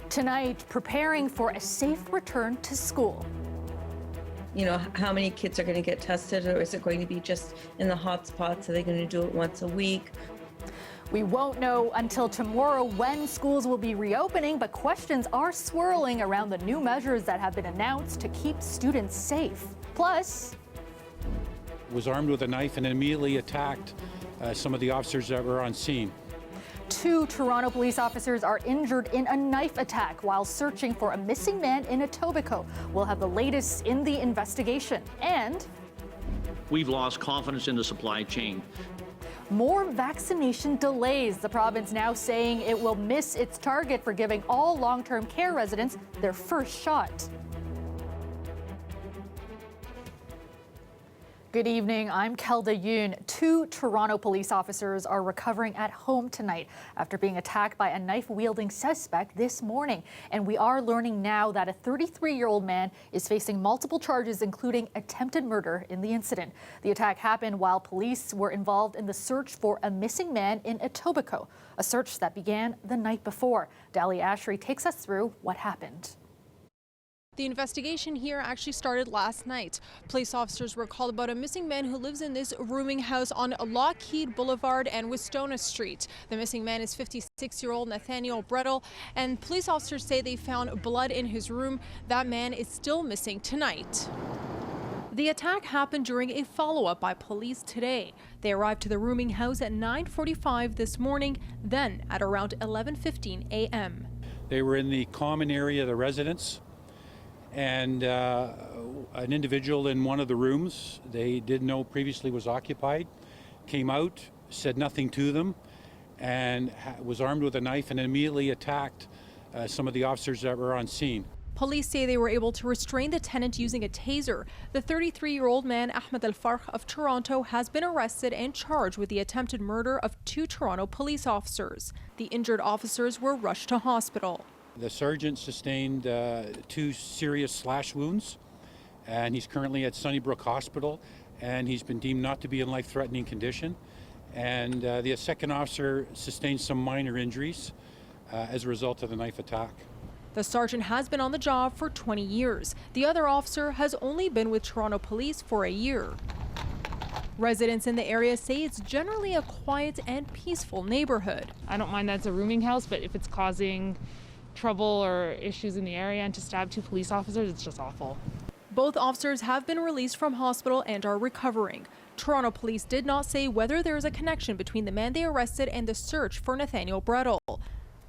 Tonight, preparing for a safe return to school. You know, how many kids are going to get tested, or is it going to be just in the hot spots? Are they going to do it once a week? We won't know until tomorrow when schools will be reopening, but questions are swirling around the new measures that have been announced to keep students safe. Plus, was armed with a knife and immediately attacked some of the officers that were on scene. 2 Toronto police officers are injured in a knife attack while searching for a missing man in Etobicoke. We'll have the latest in the investigation. And we've lost confidence in the supply chain. More vaccination delays. The province now saying it will miss its target for giving all long-term care residents their first shot. Good evening, I'm Kelda Yoon. 2 Toronto police officers are recovering at home tonight after being attacked by a knife-wielding suspect this morning. And we are learning now that a 33-year-old man is facing multiple charges, including attempted murder in the incident. The attack happened while police were involved in the search for a missing man in Etobicoke, a search that began the night before. Dahlia Ashry takes us through what happened. The investigation here actually started last night. Police officers were called about a missing man who lives in this rooming house on Lockheed Boulevard and Wistona Street. The missing man is 56-year-old Nathaniel Brettel, and police officers say they found blood in his room. That man is still missing tonight. The attack happened during a follow-up by police today. They arrived to the rooming house at 9:45 this morning, then at around 11:15 a.m. They were in the common area of the residence, and an individual in one of the rooms they didn't know previously was occupied came out, said nothing to them, and was armed with a knife and immediately attacked some of the officers that were on scene. Police say they were able to restrain the tenant using a taser. The 33-year-old man, Ahmed Al-Farh of Toronto, has been arrested and charged with the attempted murder of 2 Toronto police officers. The injured officers were rushed to hospital. The sergeant sustained 2 serious slash wounds, and he's currently at Sunnybrook Hospital, and he's been deemed not to be in life-threatening condition. And the second officer sustained some minor injuries as a result of the knife attack. The sergeant has been on the job for 20 years. The other officer has only been with Toronto Police for a year. Residents in the area say it's generally a quiet and peaceful neighborhood. I don't mind that it's a rooming house, but if it's causing trouble or issues in the area, and to stab 2 police officers, it's just awful. Both officers have been released from hospital and are recovering. Toronto Police did not say whether there is a connection between the man they arrested and the search for Nathaniel Brettel.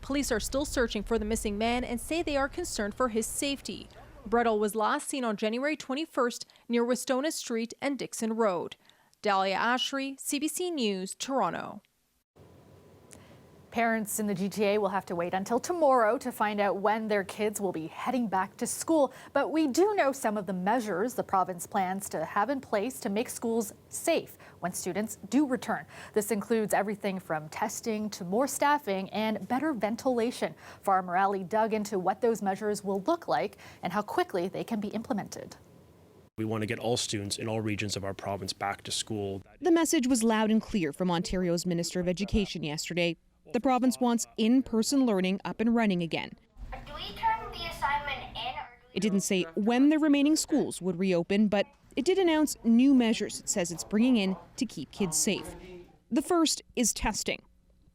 Police are still searching for the missing man and say they are concerned for his safety. Brettel was last seen on January 21st near Wistona Street and Dixon Road. Dahlia Ashry, CBC News, Toronto. Parents in the GTA will have to wait until tomorrow to find out when their kids will be heading back to school. But we do know some of the measures the province plans to have in place to make schools safe when students do return. This includes everything from testing to more staffing and better ventilation. Farah Morali dug into what those measures will look like and how quickly they can be implemented. We want to get all students in all regions of our province back to school. The message was loud and clear from Ontario's Minister of Education yesterday. The province wants in-person learning up and running again. Do we turn the assignment in? It didn't say when the remaining schools would reopen, but it did announce new measures it says it's bringing in to keep kids safe. The first is testing.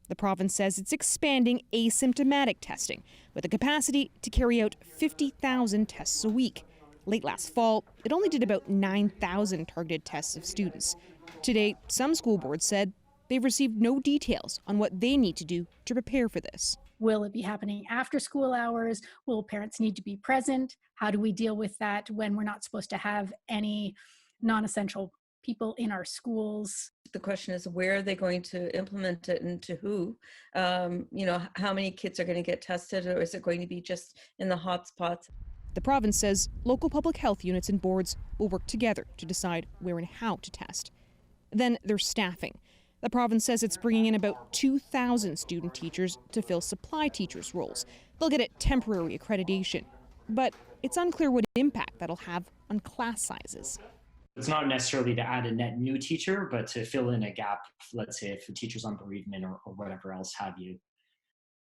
The province says it's expanding asymptomatic testing with a capacity to carry out 50,000 tests a week. Late last fall, it only did about 9,000 targeted tests of students. Today, some school boards said they've received no details on what they need to do to prepare for this. Will it be happening after school hours? Will parents need to be present? How do we deal with that when we're not supposed to have any non-essential people in our schools? The question is, where are they going to implement it and to who? You know, how many kids are going to get tested, or is it going to be just in the hot spots? The province says local public health units and boards will work together to decide where and how to test. Then there's staffing. The province says it's bringing in about 2,000 student teachers to fill supply teachers' roles. They'll get a temporary accreditation, but it's unclear what impact that'll have on class sizes. It's not necessarily to add a net new teacher, but to fill in a gap, let's say if a teacher's on bereavement or whatever else have you.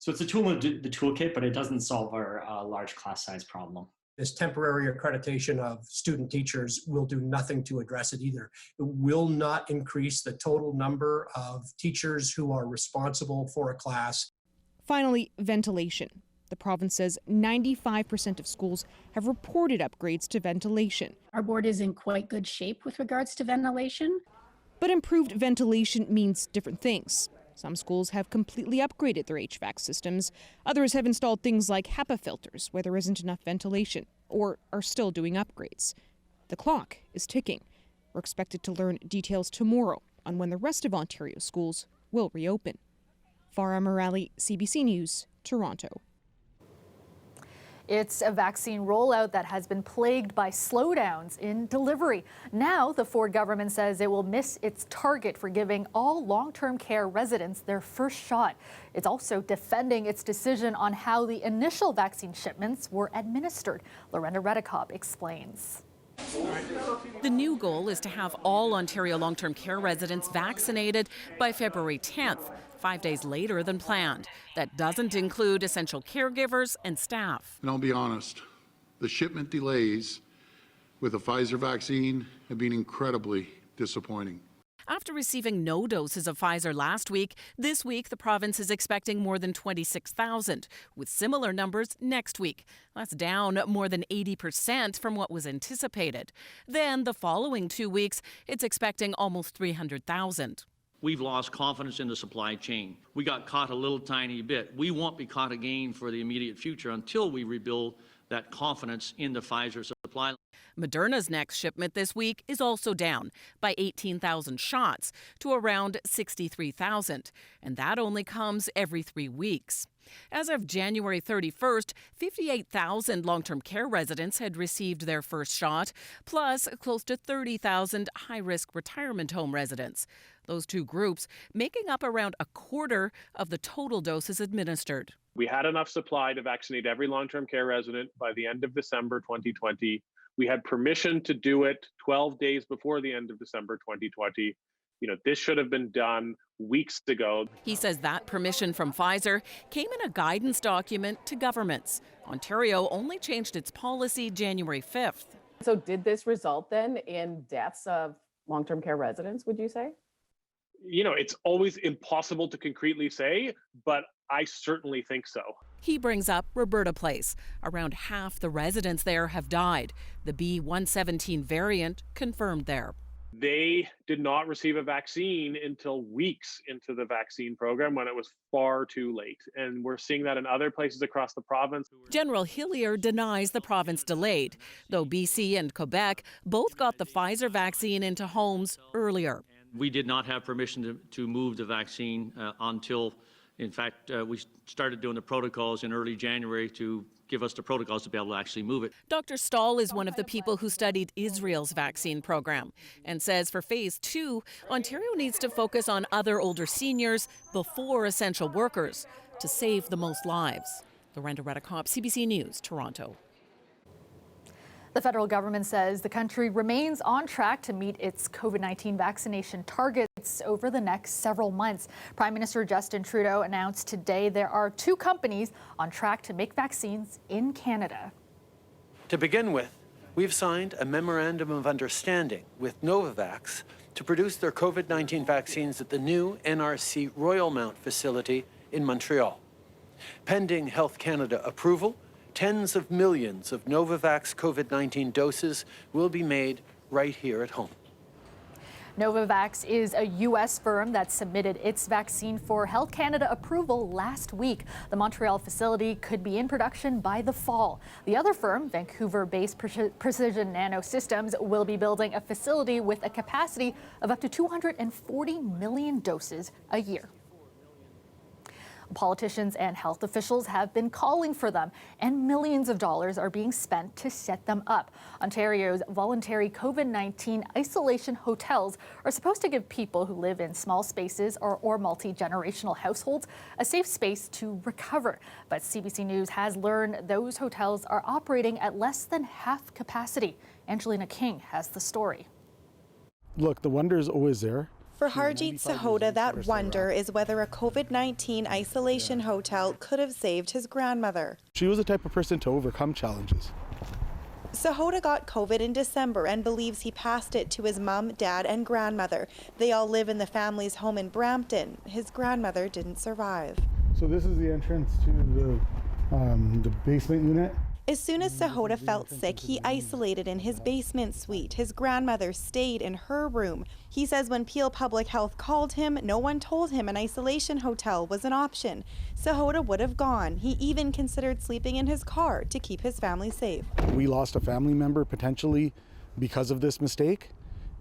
So it's a tool in the toolkit, but it doesn't solve our large class size problem. This temporary accreditation of student teachers will do nothing to address it either. It will not increase the total number of teachers who are responsible for a class. Finally, ventilation. The province says 95% of schools have reported upgrades to ventilation. Our board is in quite good shape with regards to ventilation. But improved ventilation means different things. Some schools have completely upgraded their HVAC systems. Others have installed things like HEPA filters where there isn't enough ventilation, or are still doing upgrades. The clock is ticking. We're expected to learn details tomorrow on when the rest of Ontario schools will reopen. Farah Morali, CBC News, Toronto. It's a vaccine rollout that has been plagued by slowdowns in delivery. Now, the Ford government says it will miss its target for giving all long-term care residents their first shot. It's also defending its decision on how the initial vaccine shipments were administered. Lorena Redekop explains. The new goal is to have all Ontario long-term care residents vaccinated by February 10th, 5 days later than planned. That doesn't include essential caregivers and staff. And I'll be honest, the shipment delays with the Pfizer vaccine have been incredibly disappointing. After receiving no doses of Pfizer last week, this week the province is expecting more than 26,000, with similar numbers next week. That's down more than 80% from what was anticipated. Then the following 2 weeks, it's expecting almost 300,000. We've lost confidence in the supply chain. We got caught a little tiny bit. We won't be caught again for the immediate future until we rebuild that confidence in the Pfizer supply. Moderna's next shipment this week is also down by 18,000 shots to around 63,000, and that only comes every 3 weeks. As of January 31st, 58,000 long-term care residents had received their first shot, plus close to 30,000 high-risk retirement home residents. Those two groups making up around a quarter of the total doses administered. We had enough supply to vaccinate every long-term care resident by the end of December 2020. We had permission to do it 12 days before the end of December 2020. This should have been done weeks ago. He says that permission from Pfizer came in a guidance document to governments. Ontario only changed its policy January 5th. So did this result then in deaths of long-term care residents, would you say? It's always impossible to concretely say, but I certainly think so. He brings up Roberta Place. Around half the residents there have died. The B117 variant confirmed there. They did not receive a vaccine until weeks into the vaccine program when it was far too late. And we're seeing that in other places across the province. General Hillier denies the province delayed, though BC and Quebec both got the Pfizer vaccine into homes earlier. We did not have permission to move the vaccine until, in fact, we started doing the protocols in early January to give us the protocols to be able to actually move it. Dr. Stahl is one of the people who studied Israel's vaccine program and says for phase 2, Ontario needs to focus on other older seniors before essential workers to save the most lives. Lorena Redekop, CBC News, Toronto. The federal government says the country remains on track to meet its COVID-19 vaccination targets over the next several months. Prime Minister Justin Trudeau announced today there are 2 companies on track to make vaccines in Canada. To begin with, we've signed a memorandum of understanding with Novavax to produce their COVID-19 vaccines at the new NRC Royal Mount facility in Montreal. Pending Health Canada approval, tens of millions of Novavax COVID-19 doses will be made right here at home. Novavax is a U.S. firm that submitted its vaccine for Health Canada approval last week. The Montreal facility could be in production by the fall. The other firm, Vancouver-based Precision Nano Systems, will be building a facility with a capacity of up to 240 million doses a year. Politicians and health officials have been calling for them, and millions of dollars are being spent to set them up. Ontario's voluntary COVID-19 isolation hotels are supposed to give people who live in small spaces or multi-generational households a safe space to recover. But CBC News has learned those hotels are operating at less than half capacity. Angelina King has the story. Look, the wonder is always there. For Harjeet Sahota, that wonder is whether a COVID-19 isolation hotel could have saved his grandmother. She was the type of person to overcome challenges. Sahota got COVID in December and believes he passed it to his mom, dad, and grandmother. They all live in the family's home in Brampton. His grandmother didn't survive. So this is the entrance to the basement unit. As soon as Sahota felt sick, he isolated in his basement suite. His grandmother stayed in her room. He says when Peel Public Health called him, no one told him an isolation hotel was an option. Sahota would have gone. He even considered sleeping in his car to keep his family safe. We lost a family member potentially because of this mistake,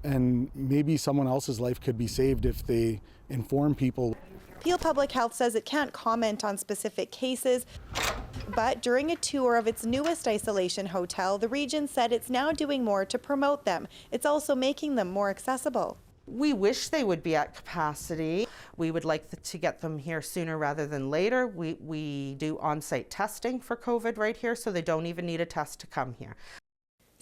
and maybe someone else's life could be saved if they inform people. Peel Public Health says it can't comment on specific cases, but during a tour of its newest isolation hotel, the region said it's now doing more to promote them. It's also making them more accessible. We wish they would be at capacity. We would like to get them here sooner rather than later. We do on-site testing for COVID right here, so they don't even need a test to come here.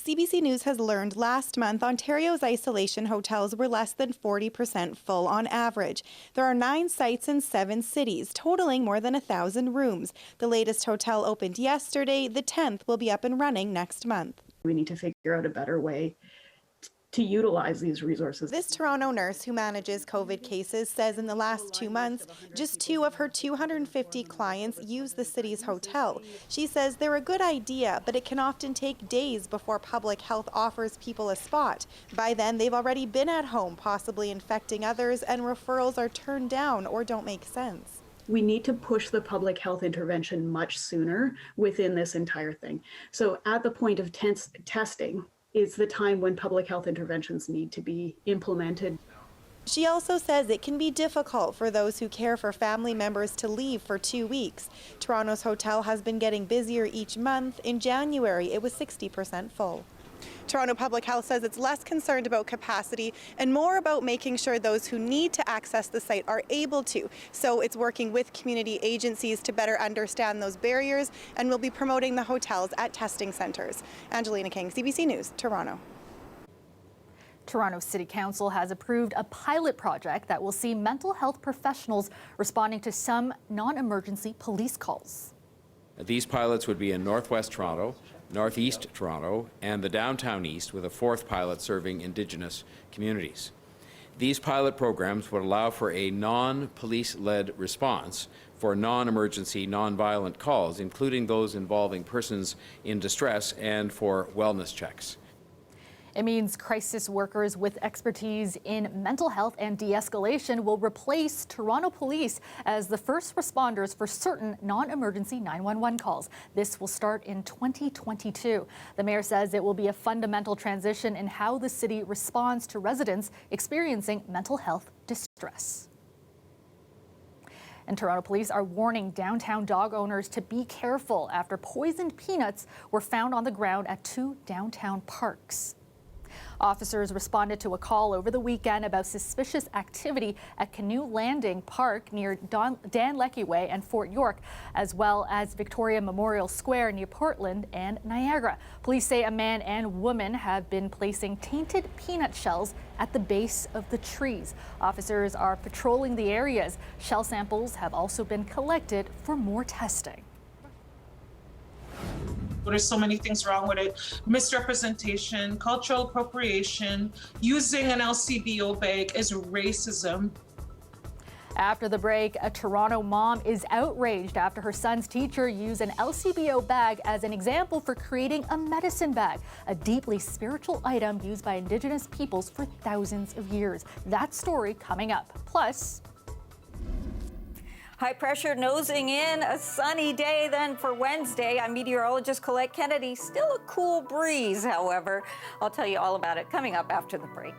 CBC News has learned last month Ontario's isolation hotels were less than 40% full on average. There are 9 sites in 7 cities, totaling more than 1,000 rooms. The latest hotel opened yesterday. The 10th will be up and running next month. We need to figure out a better way to utilize these resources. This Toronto nurse who manages COVID cases says in the last 2 months, just 2 of her 250 clients use the city's hotel. She says they're a good idea, but it can often take days before public health offers people a spot. By then, they've already been at home, possibly infecting others, and referrals are turned down or don't make sense. We need to push the public health intervention much sooner within this entire thing. So at the point of testing, is the time when public health interventions need to be implemented. She also says it can be difficult for those who care for family members to leave for 2 weeks. Toronto's hotel has been getting busier each month. In January, it was 60% full. Toronto Public Health says it's less concerned about capacity and more about making sure those who need to access the site are able to. So it's working with community agencies to better understand those barriers, and will be promoting the hotels at testing centres. Angelina King, CBC News, Toronto. Toronto City Council has approved a pilot project that will see mental health professionals responding to some non-emergency police calls. These pilots would be in Northwest Toronto, Northeast Toronto, and the Downtown East, with a 4th pilot serving Indigenous communities. These pilot programs would allow for a non-police-led response for non-emergency, non-violent calls, including those involving persons in distress, and for wellness checks. It means crisis workers with expertise in mental health and de-escalation will replace Toronto Police as the first responders for certain non-emergency 911 calls. This will start in 2022. The mayor says it will be a fundamental transition in how the city responds to residents experiencing mental health distress. And Toronto Police are warning downtown dog owners to be careful after poisoned peanuts were found on the ground at 2 downtown parks. Officers responded to a call over the weekend about suspicious activity at Canoe Landing Park near Dan Leckie Way and Fort York, as well as Victoria Memorial Square near Portland and Niagara. Police say a man and woman have been placing tainted peanut shells at the base of the trees. Officers are patrolling the areas. Shell samples have also been collected for more testing. There's so many things wrong with it. Misrepresentation, cultural appropriation, using an LCBO bag is racism. After the break, a Toronto mom is outraged after her son's teacher used an LCBO bag as an example for creating a medicine bag, a deeply spiritual item used by Indigenous peoples for thousands of years. That story coming up. Plus, high pressure nosing in, a sunny day then for Wednesday. I'm meteorologist Colette Kennedy. Still a cool breeze, however. I'll tell you all about it coming up after the break.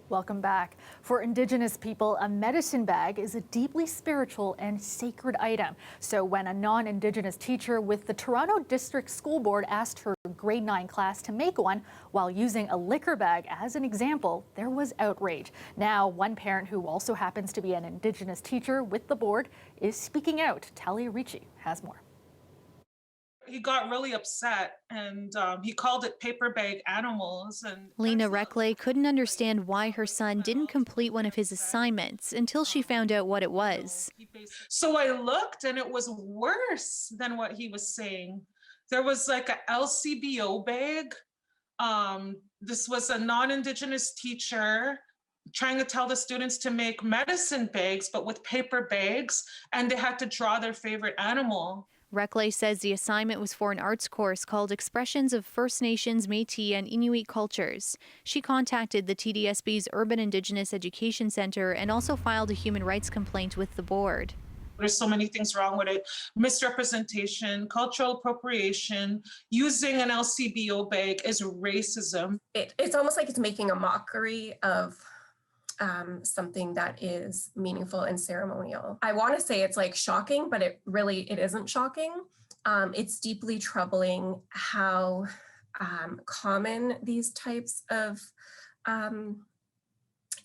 Welcome back. For Indigenous people, a medicine bag is a deeply spiritual and sacred item. So when a non-Indigenous teacher with the Toronto District School Board asked her grade 9 class to make one while using a liquor bag as an example, there was outrage. Now, one parent who also happens to be an Indigenous teacher with the board is speaking out. Talia Ricci has more. He got really upset and he called it paper bag animals. And Lena Reckley couldn't understand why her son didn't complete one of his assignments until she found out what it was. So I looked and it was worse than what he was saying. There was like a LCBO bag. This was a non-Indigenous teacher trying to tell the students to make medicine bags, but with paper bags, and they had to draw their favorite animal. Reckley says the assignment was for an arts course called Expressions of First Nations, Métis and Inuit Cultures. She contacted the TDSB's Urban Indigenous Education Centre and also filed a human rights complaint with the board. There's so many things wrong with it. Misrepresentation, cultural appropriation, using an LCBO bag is racism. It's almost like it's making a mockery of something that is meaningful and ceremonial. I want to say it's like shocking, but it isn't shocking. It's deeply troubling how common these types of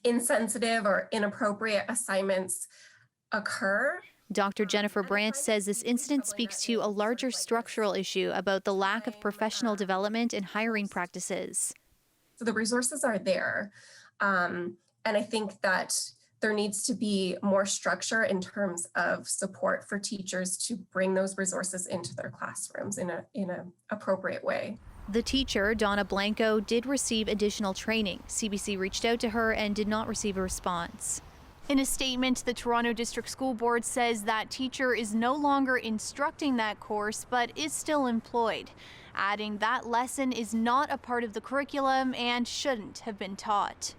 insensitive or inappropriate assignments occur. Dr. Jennifer Brandt says this incident speaks to a larger structural issue about the lack of professional development and hiring practices. So the resources are there. And I think that there needs to be more structure in terms of support for teachers to bring those resources into their classrooms in an appropriate way. The teacher, Donna Blanco, did receive additional training. CBC reached out to her and did not receive a response. In a statement, the Toronto District School Board says that teacher is no longer instructing that course, but is still employed, adding that lesson is not a part of the curriculum and shouldn't have been taught.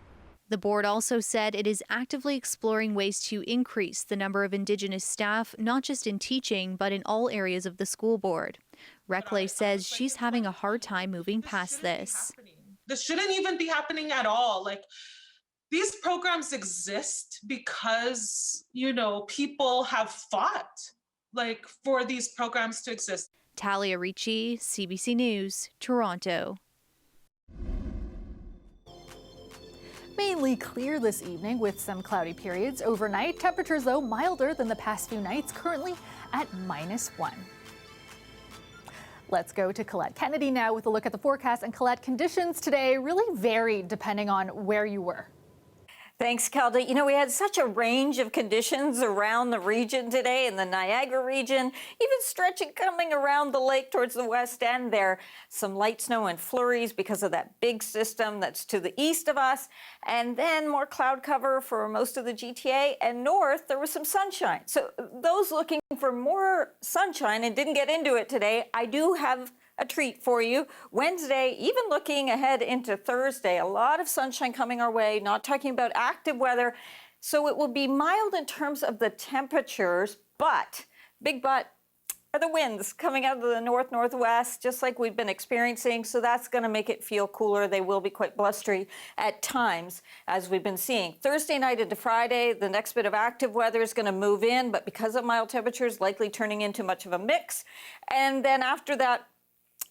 The board also said it is actively exploring ways to increase the number of Indigenous staff, not just in teaching, but in all areas of the school board. Reckley says she's having a hard time moving past this. This shouldn't even be happening at all. Like, these programs exist because, people have fought, for these programs to exist. Talia Ricci, CBC News, Toronto. Mainly clear this evening with some cloudy periods overnight. Temperatures, though, milder than the past few nights, currently at -1. Let's go to Colette Kennedy now with a look at the forecast. And Colette, conditions today really varied depending on where you were. Thanks, Kelda. We had such a range of conditions around the region today, in the Niagara region, even stretching coming around the lake towards the west end there. Some light snow and flurries because of that big system that's to the east of us, and then more cloud cover for most of the GTA, and north there was some sunshine. So those looking for more sunshine and didn't get into it today, I do have a treat for you. Wednesday, even looking ahead into Thursday, a lot of sunshine coming our way, not talking about active weather. So it will be mild in terms of the temperatures, but, big but, are the winds coming out of the north-northwest, just like we've been experiencing. So that's going to make it feel cooler. They will be quite blustery at times, as we've been seeing. Thursday night into Friday, the next bit of active weather is going to move in, but because of mild temperatures, likely turning into much of a mix. And then after that,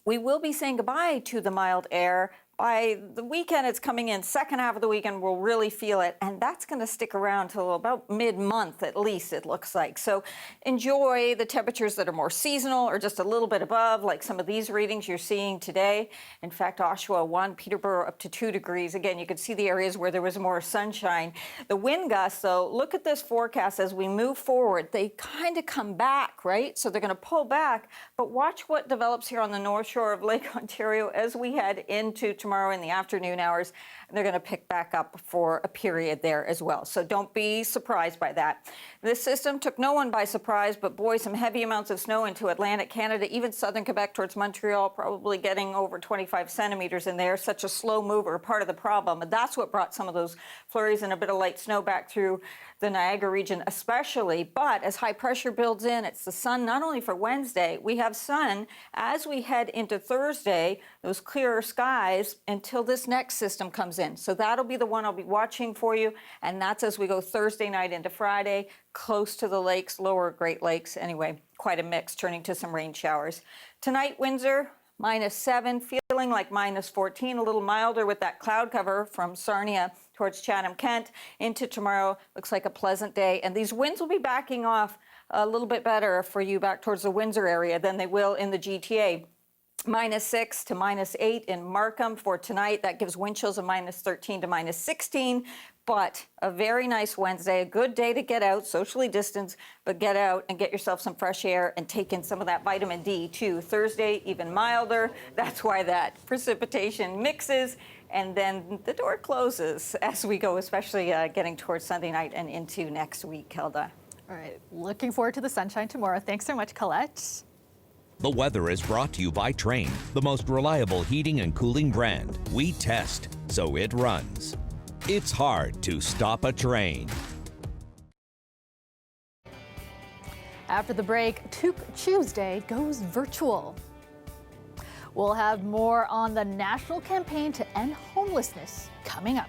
we will be saying goodbye to the mild air. By the weekend, it's coming in. Second half of the weekend, we'll really feel it. And that's going to stick around till about mid-month, at least, it looks like. So enjoy the temperatures that are more seasonal or just a little bit above, like some of these readings you're seeing today. In fact, Oshawa 1, Peterborough up to 2 degrees. Again, you could see the areas where there was more sunshine. The wind gusts, though, look at this forecast as we move forward. They kind of come back, right? So they're going to pull back. But watch what develops here on the north shore of Lake Ontario as we head into tomorrow in the afternoon hours. And they're going to pick back up for a period there as well. So don't be surprised by that. This system took no one by surprise, but boy, some heavy amounts of snow into Atlantic Canada, even southern Quebec towards Montreal, probably getting over 25 centimeters in there. Such a slow mover, part of the problem. But that's what brought some of those flurries and a bit of light snow back through the Niagara region especially. But as high pressure builds in, it's the sun not only for Wednesday, we have sun as we head into Thursday, those clearer skies until this next system comes in. So that'll be the one I'll be watching for you. And that's as we go Thursday night into Friday, close to the lakes, lower Great Lakes. Anyway, quite a mix, turning to some rain showers. Tonight, Windsor, -7, feeling like -14, a little milder with that cloud cover from Sarnia towards Chatham-Kent. Into tomorrow, looks like a pleasant day. And these winds will be backing off a little bit better for you back towards the Windsor area than they will in the GTA. -6 to -8 in Markham for tonight. That gives wind chills of -13 to -16. But a very nice Wednesday, a good day to get out, socially distance, but get out and get yourself some fresh air and take in some of that vitamin D too. Thursday, even milder. That's why that precipitation mixes and then the door closes as we go, especially getting towards Sunday night and into next week, Kelda. All right, looking forward to the sunshine tomorrow. Thanks so much, Colette. The weather is brought to you by Trane, the most reliable heating and cooling brand. We test, so it runs. It's hard to stop a train. After the break, Toque Tuesday goes virtual. We'll have more on the national campaign to end homelessness coming up.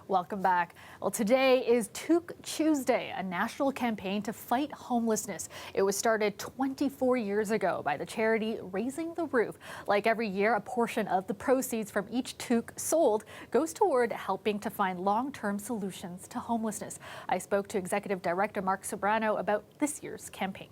Welcome back. Well, today is Toque Tuesday, a national campaign to fight homelessness. It was started 24 years ago by the charity Raising the Roof. Like every year, a portion of the proceeds from each toque sold goes toward helping to find long-term solutions to homelessness. I spoke to Executive Director Mark Sobrano about this year's campaign.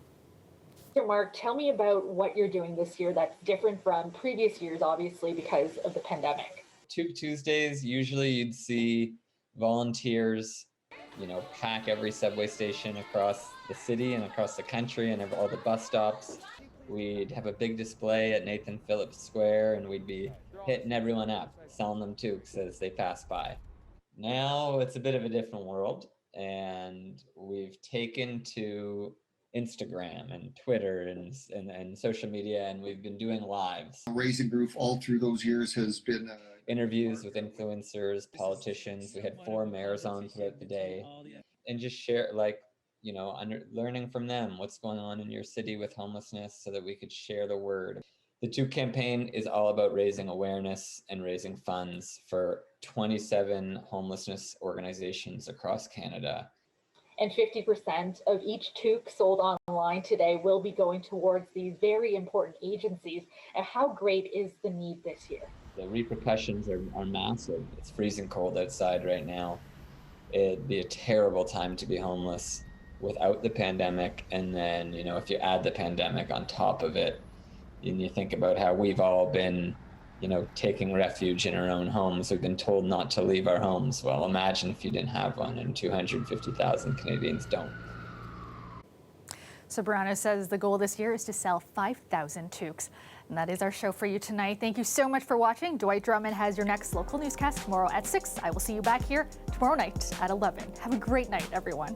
Mark, tell me about what you're doing this year that's different from previous years, obviously, because of the pandemic. Toque Tuesdays, usually you'd see volunteers, pack every subway station across the city and across the country and all the bus stops. We'd have a big display at Nathan Phillips Square and we'd be hitting everyone up, selling them toques as they pass by. Now it's a bit of a different world, and we've taken to Instagram and Twitter and social media, and we've been doing lives. Raising Roof all through those years has been interviews with influencers, politicians. We had 4 mayors on throughout the day, and just share, learning from them what's going on in your city with homelessness so that we could share the word. The Toque campaign is all about raising awareness and raising funds for 27 homelessness organizations across Canada. And 50% of each toque sold online today will be going towards these very important agencies. And how great is the need this year? The repercussions are massive. It's freezing cold outside right now. It'd be a terrible time to be homeless without the pandemic. And then, if you add the pandemic on top of it, and you think about how we've all been, taking refuge in our own homes. We've been told not to leave our homes. Well, imagine if you didn't have one, and 250,000 Canadians don't. Sobrano says the goal this year is to sell 5,000 toques. And that is our show for you tonight. Thank you so much for watching. Dwight Drummond has your next local newscast tomorrow at 6. I will see you back here tomorrow night at 11. Have a great night, everyone.